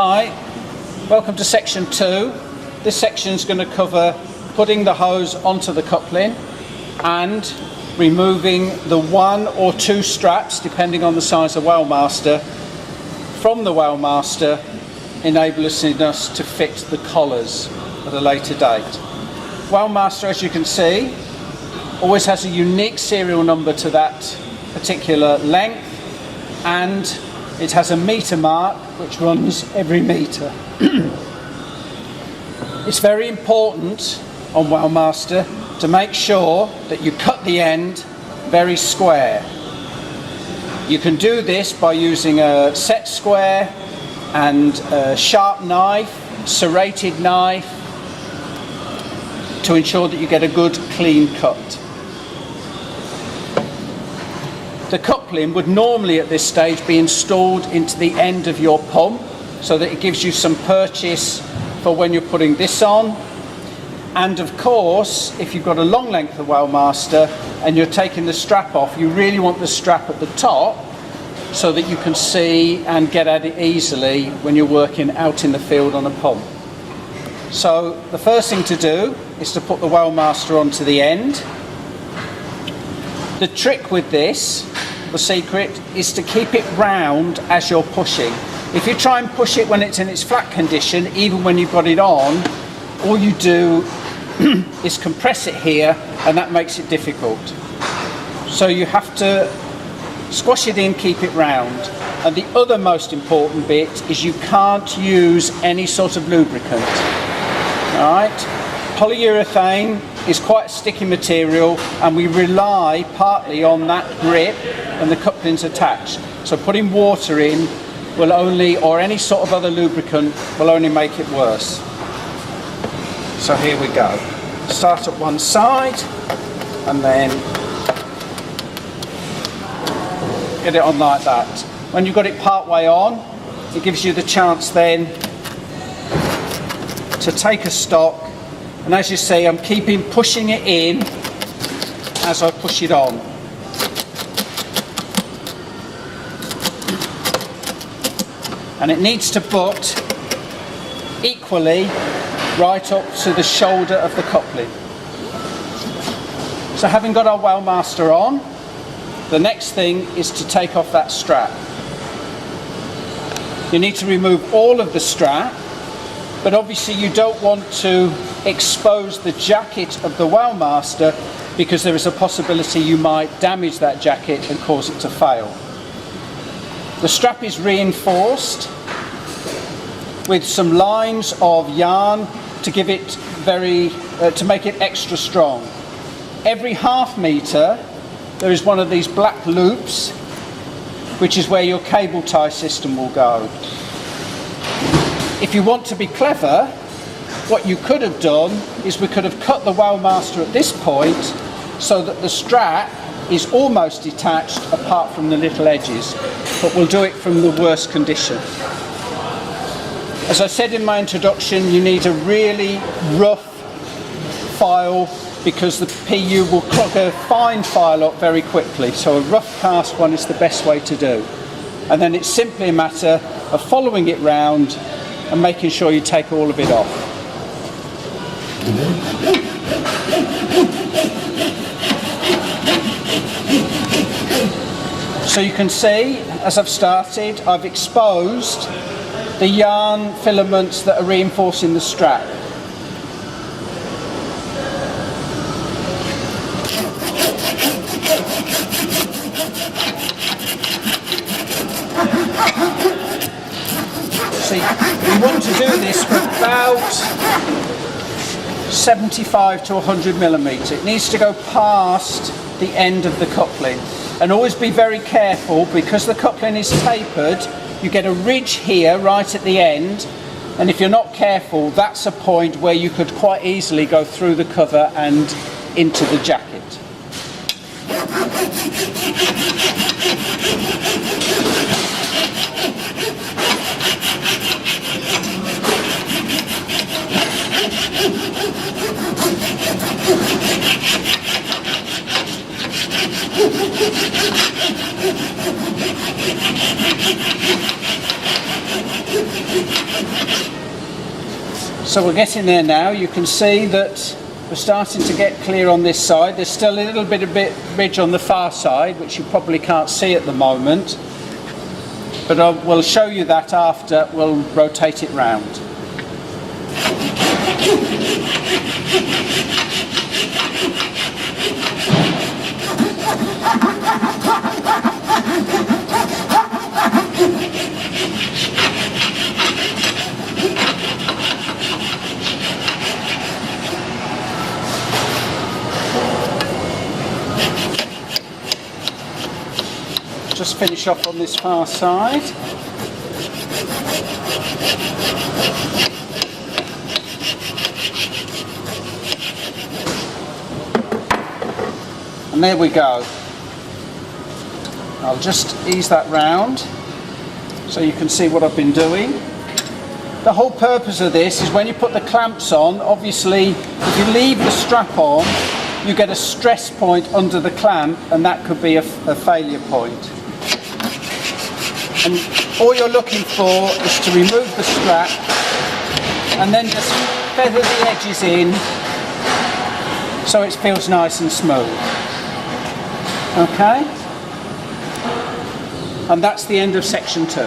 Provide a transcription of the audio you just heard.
Hi, welcome to section 2. This section is going to cover putting the hose onto the coupling and removing the 1 or 2 straps, depending on the size of Wellmaster, from the Wellmaster, enabling us to fit the collars at a later date. Wellmaster, as you can see, always has a unique serial number to that particular length, and it has a meter mark which runs every meter. It's very important on Wellmaster to make sure that you cut the end very square. You can do this by using a set square and a sharp knife, serrated knife, to ensure that you get a good clean cut. The coupling would normally at this stage be installed into the end of your pump so that it gives you some purchase for when you're putting this on. And of course, if you've got a long length of Wellmaster and you're taking the strap off, you really want the strap at the top so that you can see and get at it easily when you're working out in the field on a pump. So the first thing to do is to put the Wellmaster onto the end. The trick with this, the secret, is to keep it round as you're pushing. If you try and push it when it's in its flat condition, even when you've got it on, all you do is compress it here, and that makes it difficult. So you have to squash it in, keep it round. And the other most important bit is you can't use any sort of lubricant. All right? Polyurethane is quite a sticky material, and we rely partly on that grip when the coupling's attached. So putting water in will only, or any sort of other lubricant, will only make it worse. So here we go. Start at one side and then get it on like that. When you've got it part way on, it gives you the chance then to take a stock. And as you see, I'm pushing it in as I push it on. And it needs to butt equally right up to the shoulder of the coupling. So having got our Wellmaster on, the next thing is to take off that strap. You need to remove all of the strap, but obviously you don't want to expose the jacket of the Wellmaster because there is a possibility you might damage that jacket and cause it to fail. The strap is reinforced with some lines of yarn to give it to make it extra strong. Every half meter there is one of these black loops, which is where your cable tie system will go. If you want to be clever, what you could have done is we could have cut the Wellmaster at this point so that the strap is almost detached apart from the little edges, but we'll do it from the worst condition. As I said in my introduction, you need a really rough file because the PU will clog a fine file up very quickly, so a rough cast one is the best way to do. And then it's simply a matter of following it round and making sure you take all of it off. So you can see, as I've started, I've exposed the yarn filaments that are reinforcing the strap. See, we want to do this for about 75 to 100 millimetre. It needs to go past the end of the coupling. And always be very careful, because the coupling is tapered, you get a ridge here right at the end, and if you're not careful, that's a point where you could quite easily go through the cover and into the jacket. So we're getting there now. You can see that we're starting to get clear on this side. There's still a little bit of ridge on the far side, which you probably can't see at the moment. But we'll show you that after we'll rotate it round. Just finish off on this far side. And there we go. I'll just ease that round so you can see what I've been doing. The whole purpose of this is when you put the clamps on, obviously if you leave the strap on, you get a stress point under the clamp, and that could be a failure point. And all you're looking for is to remove the strap and then just feather the edges in so it feels nice and smooth. Okay? And that's the end of section 2.